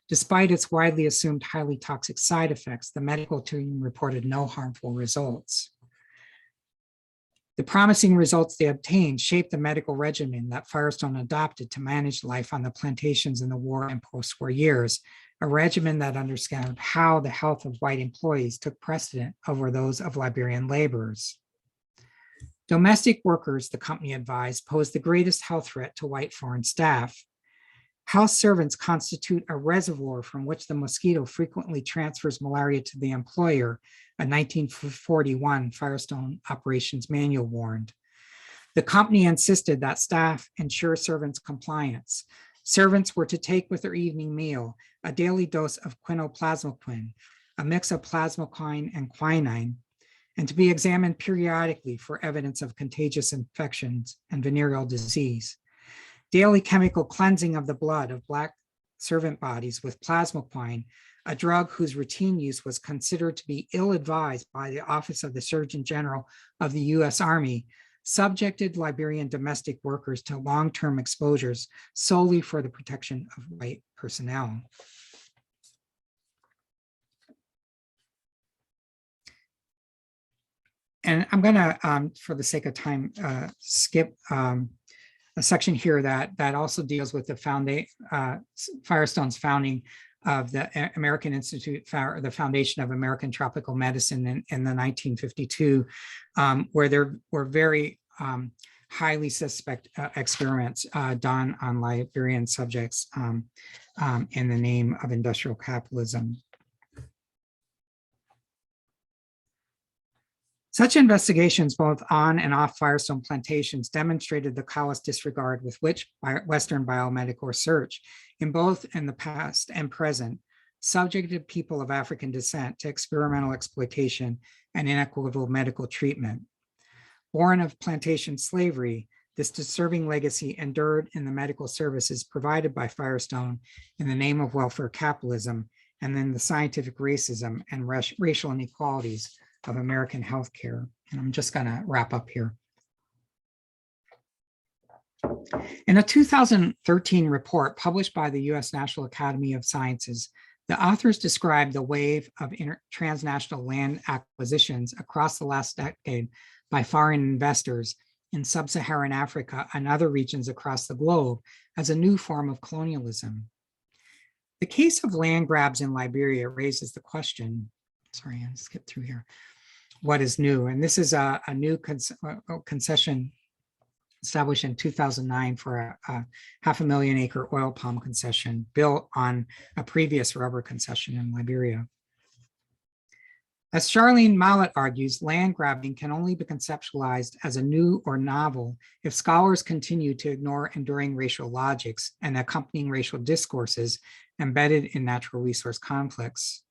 Despite its widely assumed highly toxic side effects, the medical team reported no harmful results. The promising results they obtained shaped the medical regimen that Firestone adopted to manage life on the plantations in the war and post-war years, a regimen that understood how the health of white employees took precedent over those of Liberian laborers. Domestic workers, the company advised, posed the greatest health threat to white foreign staff. House servants constitute a reservoir from which the mosquito frequently transfers malaria to the employer, a 1941 Firestone Operations Manual warned. The company insisted that staff ensure servants' compliance. Servants were to take with their evening meal a daily dose of quinoplasmoquine, a mix of plasmoquine and quinine, and to be examined periodically for evidence of contagious infections and venereal disease. Daily chemical cleansing of the blood of Black servant bodies with plasmoquine, a drug whose routine use was considered to be ill-advised by the Office of the Surgeon General of the U.S. Army, subjected Liberian domestic workers to long-term exposures solely for the protection of white personnel. And I'm going to, for the sake of time, skip a section here that also deals with the Firestone's founding of the American Institute, the Foundation of American Tropical Medicine in the 1952, where there were very highly suspect experiments done on Liberian subjects in the name of industrial capitalism. Such investigations, both on and off Firestone plantations, demonstrated the callous disregard with which Western biomedical research, in the past and present, subjected people of African descent to experimental exploitation and inequitable medical treatment. Born of plantation slavery, this disturbing legacy endured in the medical services provided by Firestone in the name of welfare capitalism, and then the scientific racism and racial inequalities of American healthcare. And I'm just going to wrap up here. In a 2013 report published by the U.S. National Academy of Sciences, the authors described the wave of transnational land acquisitions across the last decade by foreign investors in sub-Saharan Africa and other regions across the globe as a new form of colonialism. The case of land grabs in Liberia raises the question, sorry, I'll skip through here, what is new? And this is a new concession established in 2009 for a 500,000 acre oil palm concession built on a previous rubber concession in Liberia. As Charlene Mallet argues, land grabbing can only be conceptualized as a new or novel if scholars continue to ignore enduring racial logics and accompanying racial discourses embedded in natural resource conflicts.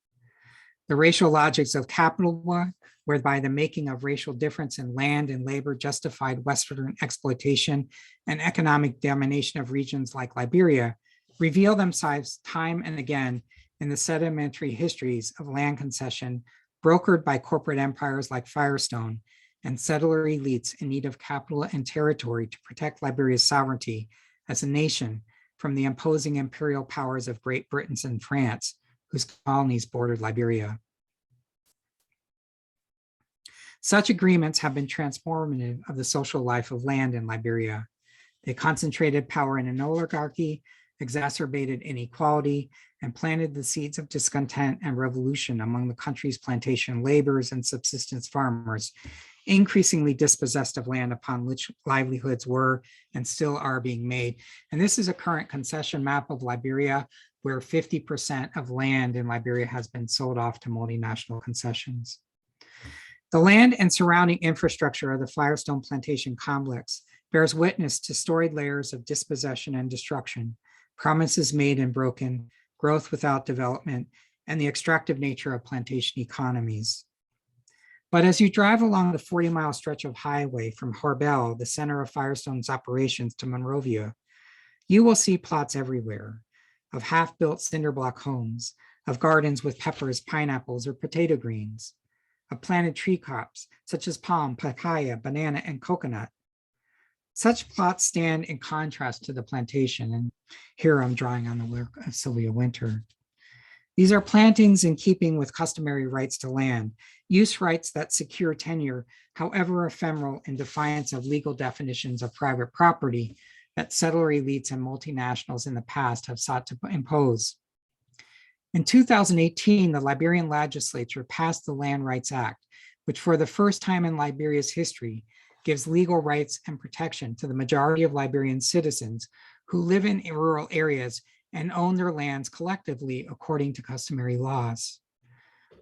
The racial logics of capital war, whereby the making of racial difference in land and labor justified Western exploitation and economic domination of regions like Liberia, reveal themselves time and again in the sedimentary histories of land concession brokered by corporate empires like Firestone and settler elites in need of capital and territory to protect Liberia's sovereignty as a nation from the imposing imperial powers of Great Britain and France, whose colonies bordered Liberia. Such agreements have been transformative of the social life of land in Liberia. They concentrated power in an oligarchy, exacerbated inequality, and planted the seeds of discontent and revolution among the country's plantation laborers and subsistence farmers, increasingly dispossessed of land upon which livelihoods were and still are being made. And this is a current concession map of Liberia, where 50% of land in Liberia has been sold off to multinational concessions. The land and surrounding infrastructure of the Firestone plantation complex bears witness to storied layers of dispossession and destruction, promises made and broken, growth without development, and the extractive nature of plantation economies. But as you drive along the 40-mile stretch of highway from Horbel, the center of Firestone's operations, to Monrovia, you will see plots everywhere of half-built cinder block homes, of gardens with peppers, pineapples, or potato greens, of planted tree crops such as palm, papaya, banana, and coconut. Such plots stand in contrast to the plantation, and here I'm drawing on the work of Sylvia Winter. These are plantings in keeping with customary rights to land, use rights that secure tenure, however ephemeral, in defiance of legal definitions of private property that settler elites and multinationals in the past have sought to impose. In 2018, the Liberian legislature passed the Land Rights Act, which for the first time in Liberia's history gives legal rights and protection to the majority of Liberian citizens who live in rural areas and own their lands collectively according to customary laws.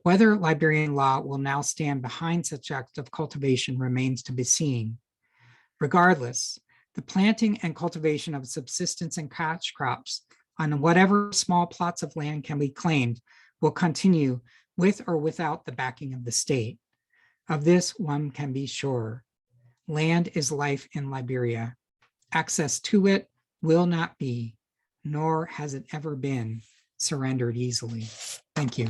Whether Liberian law will now stand behind such acts of cultivation remains to be seen. Regardless, the planting and cultivation of subsistence and cash crops on whatever small plots of land can be claimed will continue with or without the backing of the state. Of this, one can be sure. Land is life in Liberia. Access to it will not be, nor has it ever been, surrendered easily. Thank you.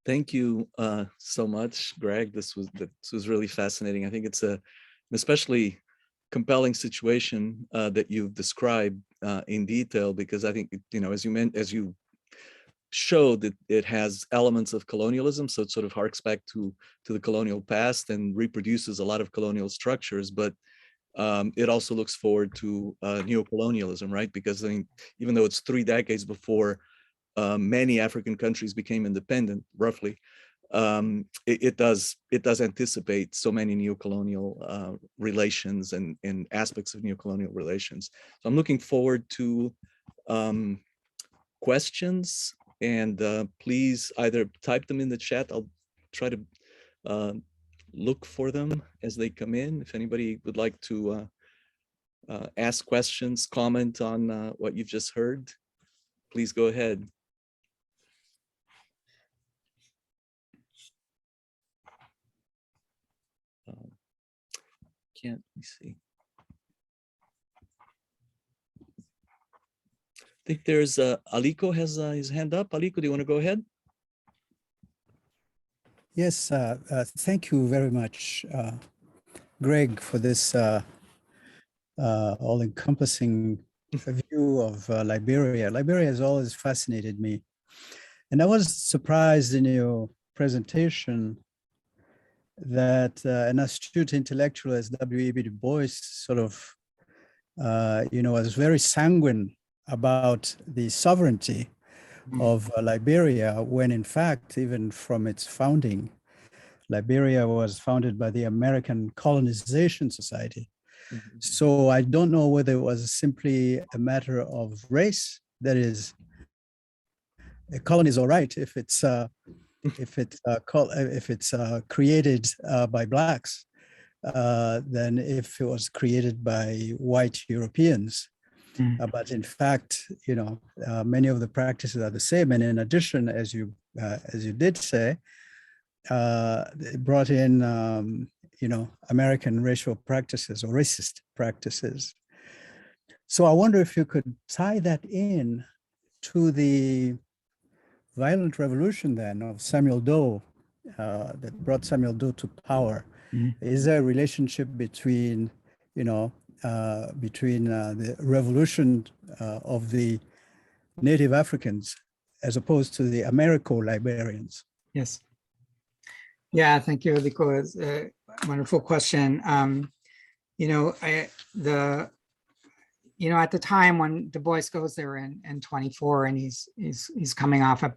Thank you so much, Greg. This was really fascinating. I think it's an especially compelling situation that you've described in detail, because I think, you know, as you showed, that it has elements of colonialism, so it sort of harks back to the colonial past and reproduces a lot of colonial structures, but it also looks forward to neocolonialism, right? Because I mean, even though it's 3 decades before many African countries became independent, roughly, it does anticipate so many neocolonial relations and aspects of neocolonial relations. So I'm looking forward to questions, and please either type them in the chat. I'll try to look for them as they come in. If anybody would like to ask questions, comment on what you've just heard, please go ahead. Can't we see? I think there's Aliko has his hand up. Aliko, do you want to go ahead? Yes, thank you very much, Greg, for this all-encompassing view of Liberia. Liberia has always fascinated me. And I was surprised in your presentation that an astute intellectual as W.E.B. Du Bois sort of, was very sanguine about the sovereignty of Liberia, when in fact, even from its founding, Liberia was founded by the American Colonization Society. Mm-hmm. So I don't know whether it was simply a matter of race. That is, a colony is all right if it's created by blacks than if it was created by white Europeans. But in fact, many of the practices are the same. And in addition, as you did say, it brought in, American racial practices or racist practices. So I wonder if you could tie that in to the violent revolution then of Samuel Doe that brought Samuel Doe to power. Is there a relationship between, the revolution of the Native Africans as opposed to the Americo-Liberians? Yes. Yeah, thank you, Liko. It's a wonderful question. You know, at the time when Du Bois goes there in 24, and he's coming off a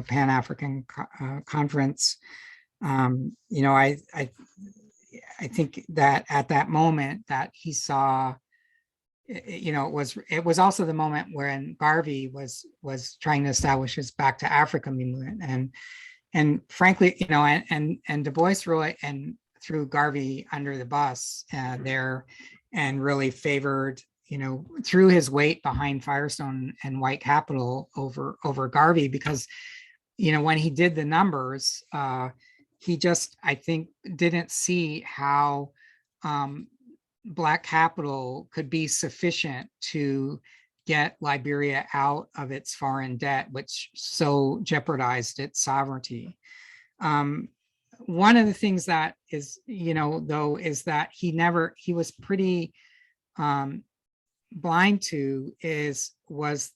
Pan-African conference. I think that at that moment that he saw, it was also the moment when Garvey was trying to establish his Back to Africa movement, and frankly, and Du Bois really and threw Garvey under the bus there, and really favored, threw his weight behind Firestone and white capital over Garvey, because when he did the numbers, he just, I think, didn't see how Black capital could be sufficient to get Liberia out of its foreign debt, which so jeopardized its sovereignty. One of the things that is, though, is that he was pretty blind to was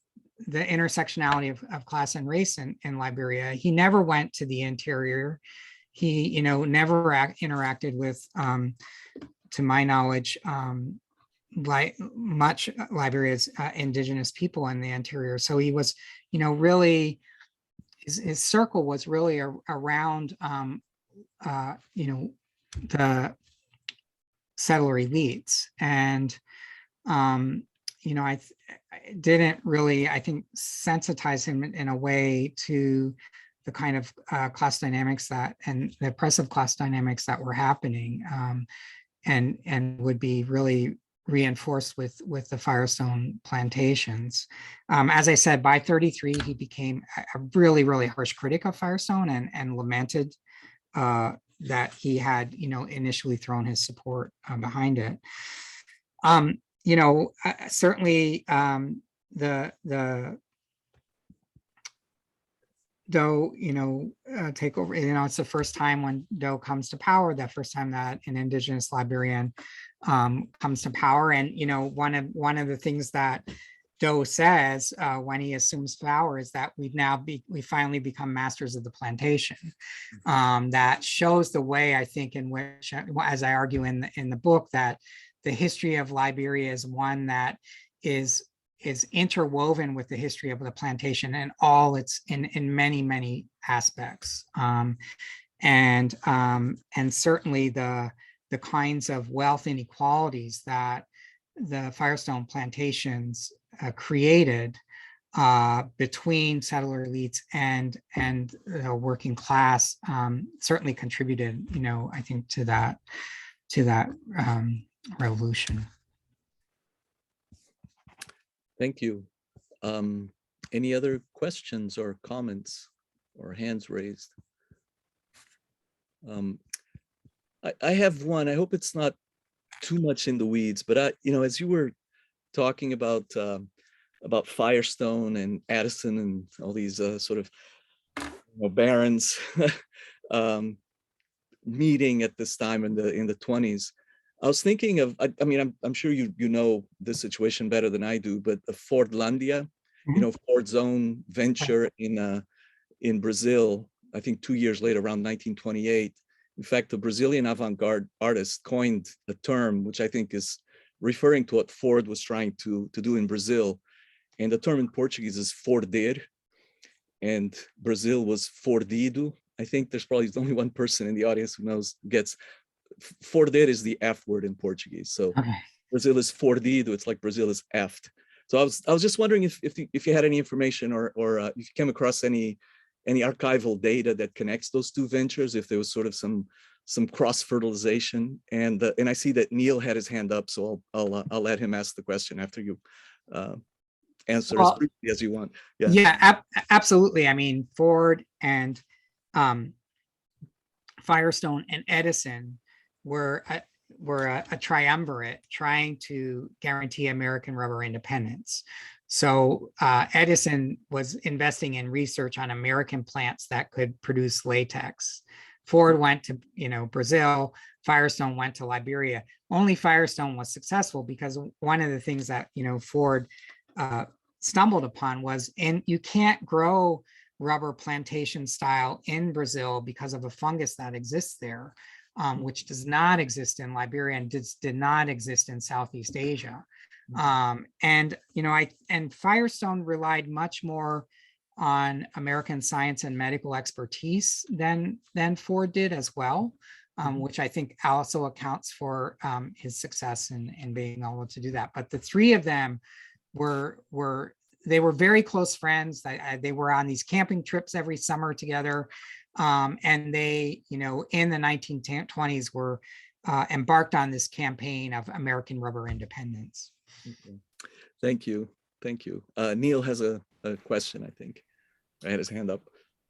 the intersectionality of class and race in Liberia. He never went to the interior. He, never interacted with, to my knowledge, like much Liberia's indigenous people in the interior. So he was, really, his circle was really around, the settler elites. And, I didn't really, I think, sensitize him in a way to the kind of class dynamics and the oppressive class dynamics that were happening, and would be really reinforced with the Firestone plantations. As I said, by 33, he became a really, really harsh critic of Firestone, and lamented that he had, initially thrown his support behind it. Certainly the Doe, take over. It's the first time when Doe comes to power, the first time that an indigenous Liberian comes to power. And one of the things that Doe says when he assumes power is that we finally become masters of the plantation. That shows the way, I think, in which, as I argue in the book, that the history of Liberia is one that is interwoven with the history of the plantation and all its in many, many aspects. And certainly the kinds of wealth inequalities that the Firestone plantations created between settler elites and the working class certainly contributed, I think, to that revolution. Thank you. Any other questions or comments or hands raised? I have one. I hope it's not too much in the weeds, but as you were talking about Firestone and Addison and all these sort of barons meeting at this time in the 20s. I was thinking of, I'm sure you know this situation better than I do, but Fordlandia, Ford's own venture in Brazil, I think 2 years later, around 1928. In fact, the Brazilian avant-garde artist coined a term, which I think is referring to what Ford was trying to do in Brazil. And the term in Portuguese is forder, and Brazil was fordido. I think there's probably only one person in the audience who gets forder is the F word in Portuguese. So okay. Brazil is fordido. It's like Brazil is effed. So I was just wondering if you had any information or if you came across any archival data that connects those two ventures, if there was sort of some cross-fertilization. And I see that Neil had his hand up, so I'll let him ask the question after you answer as briefly as you want. Yeah, absolutely. I mean, Ford and Firestone and Edison were a triumvirate trying to guarantee American rubber independence. So Edison was investing in research on American plants that could produce latex. Ford went to Brazil. Firestone went to Liberia. Only Firestone was successful because one of the things that Ford stumbled upon was, and you can't grow rubber plantation style in Brazil because of a fungus that exists there, which does not exist in Liberia and did not exist in Southeast Asia. And Firestone relied much more on American science and medical expertise than Ford did as well, which I think also accounts for his success in being able to do that. But the three of them were very close friends. They were on these camping trips every summer together. And they, in the 1920s were embarked on this campaign of American rubber independence. Okay. Thank you. Neil has a question, I think. I had his hand up.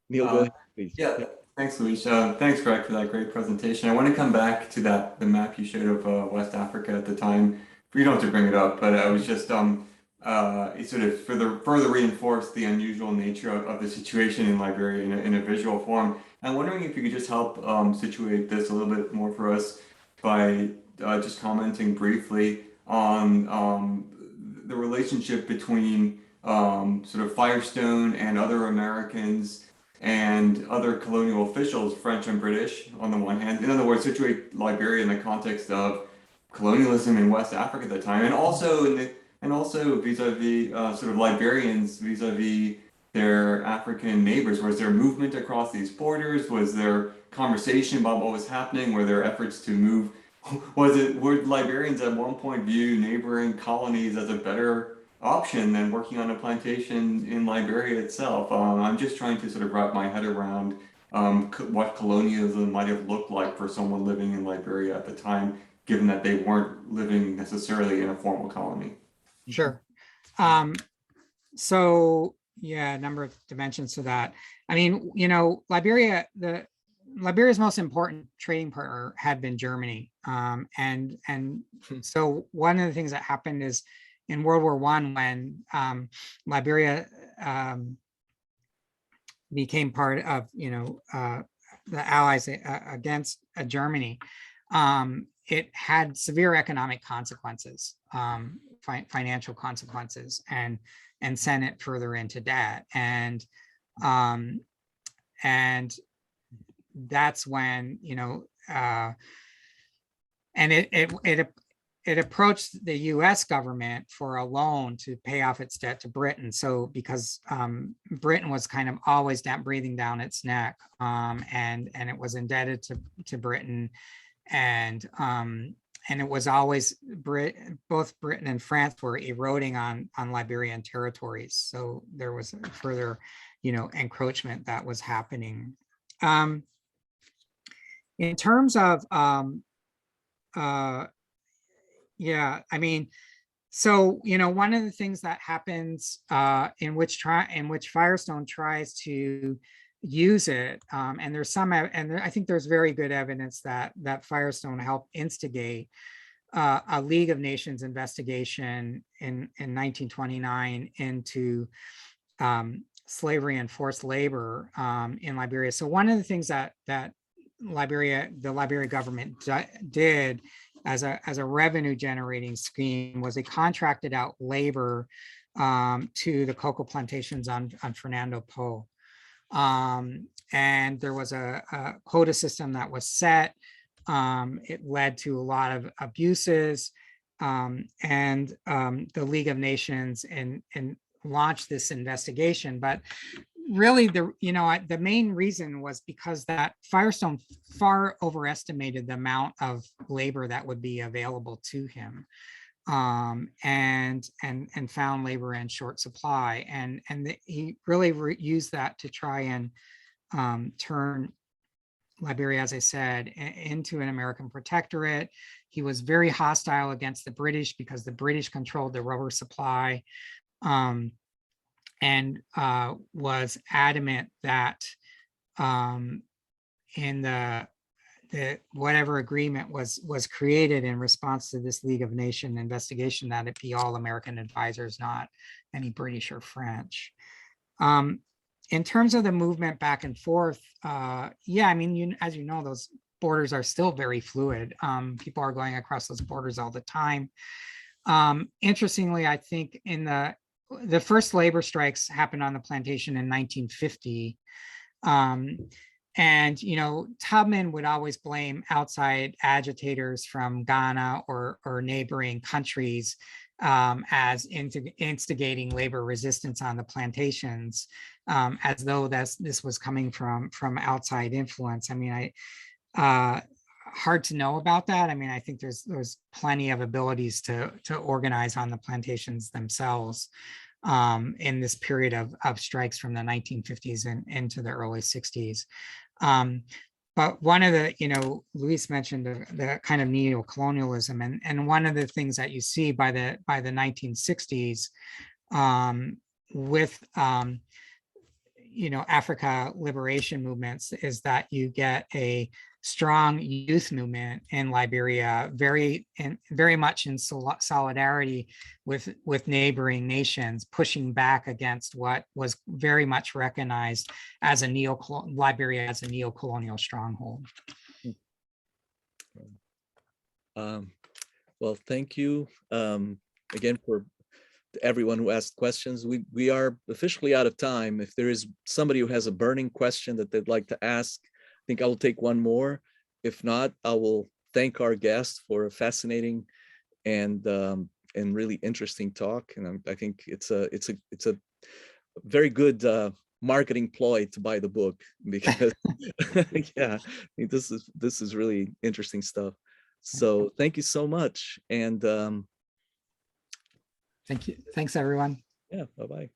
Neil, go ahead, please. Yeah, thanks, Luis. Thanks, Greg, for that great presentation. I want to come back to the map you showed of West Africa at the time. You don't have to bring it up, but I was just it sort of further reinforced the unusual nature of the situation in Liberia in a visual form. I'm wondering if you could just help situate this a little bit more for us by just commenting briefly on the relationship between sort of Firestone and other Americans and other colonial officials, French and British, on the one hand. In other words, situate Liberia in the context of colonialism in West Africa at the time, and also vis-a-vis sort of Liberians vis-a-vis their African neighbors. Was there movement across these borders? Was there conversation about what was happening? Were there efforts to move? Would Liberians at one point view neighboring colonies as a better option than working on a plantation in Liberia itself? I'm just trying to sort of wrap my head around what colonialism might have looked like for someone living in Liberia at the time, given that they weren't living necessarily in a formal colony. Sure. So yeah, a number of dimensions to that. I mean, Liberia's most important trading partner had been Germany. And so one of the things that happened is in World War I, when Liberia became part of, the Allies against Germany, it had severe economic consequences, financial consequences, and sent it further into debt. And that's when, and it approached the US government for a loan to pay off its debt to Britain. So because Britain was kind of always breathing down its neck, and it was indebted to Britain, and it was always both Britain and France were eroding on Liberian territories. So there was further, encroachment that was happening. In terms of, yeah, I mean, so, one of the things that happens in which Firestone tries to use it, and there's some, I think there's very good evidence that Firestone helped instigate a League of Nations investigation in 1929 into slavery and forced labor in Liberia. So one of the things that the Liberian government did as a revenue generating scheme was they contracted out labor to the cocoa plantations on Fernando Po. And there was a quota system that was set. It led to a lot of abuses, and the League of Nations and launched this investigation. But really, the main reason was because that Firestone far overestimated the amount of labor that would be available to him, and found labor in short supply, and he really used that to try and turn Liberia, as I said, into an American protectorate. He was very hostile against the British because the British controlled the rubber supply, and was adamant that in the whatever agreement was created in response to this League of Nations investigation, that it be all American advisors, not any British or French. In terms of the movement back and forth, yeah, I mean, as you know, those borders are still very fluid. People are going across those borders all the time. Interestingly, I think in the the first labor strikes happened on the plantation in 1950. And, you know, Tubman would always blame outside agitators from Ghana or neighboring countries as instigating labor resistance on the plantations, as though this was coming from outside influence. I mean, hard to know about that. I mean, I think there's plenty of abilities to organize on the plantations themselves in this period of strikes from the 1950s and into the early 60s. But one of the, you know, Luis mentioned the kind of neo-colonialism, and one of the things that you see by the 1960s with you know, Africa liberation movements is that you get a strong youth movement in Liberia, very much in solidarity with neighboring nations, pushing back against what was very much recognized as Liberia as a neo-colonial stronghold. Well, thank you again for everyone who asked questions. We are officially out of time. If there is somebody who has a burning question that they'd like to ask, I think I will take one more. If not, I will thank our guest for a fascinating and really interesting talk. And I think it's a very good marketing ploy to buy the book, because yeah, this is really interesting stuff. So thank you so much. And thank you. Thanks, everyone. yeah, bye-bye.